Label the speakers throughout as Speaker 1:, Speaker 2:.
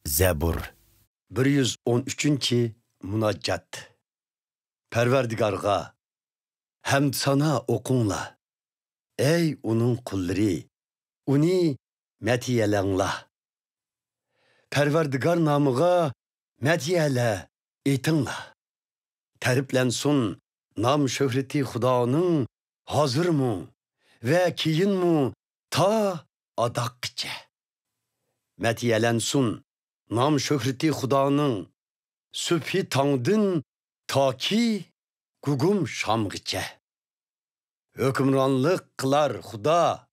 Speaker 1: Zebur 113. Munaccat. Perverdigarga hem sana okunla. Ey onun kulları, uni metiyelenla. Perverdigar namıga metiyele etinla. Teriplensun nam şöhreti Hudanın hazır mı ve kiyin mu ta adakçe. Metiyelensun nam şöhreti Hudanın sübhi tangdın ta ki gugum şamgıçe. Hükümranlık kılar Huda,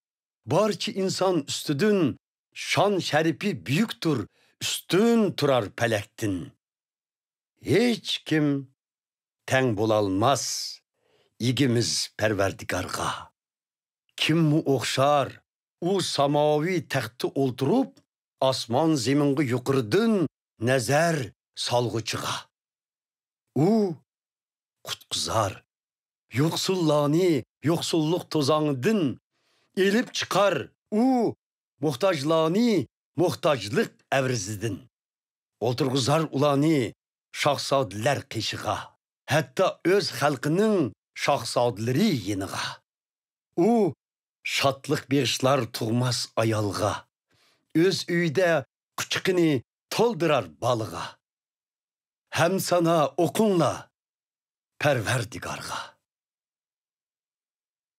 Speaker 1: barçı insan üstüdün, şan şerifi büyüktür, üstün turar pelektin. Hiç kim ten bulalmaz, igimiz perverdigarga. Kim mu okşar, u samavi texti oldurup, asman zemingi yuqırdın, nezer salgıçıga. U kutkuzar, yoksullani, yoksulluk tozağıdın, elip çıkar, u muhtajlani, muhtajlık evrizidin. Oturguzar ulani, şahsadiler kışıga, hatta öz halkının şahsadileri yeniga. U şatlık beğişlar tuğmaz ayalga, öz üyde küçükini toldırar balığa. Hem sana okunla, perverdigarga.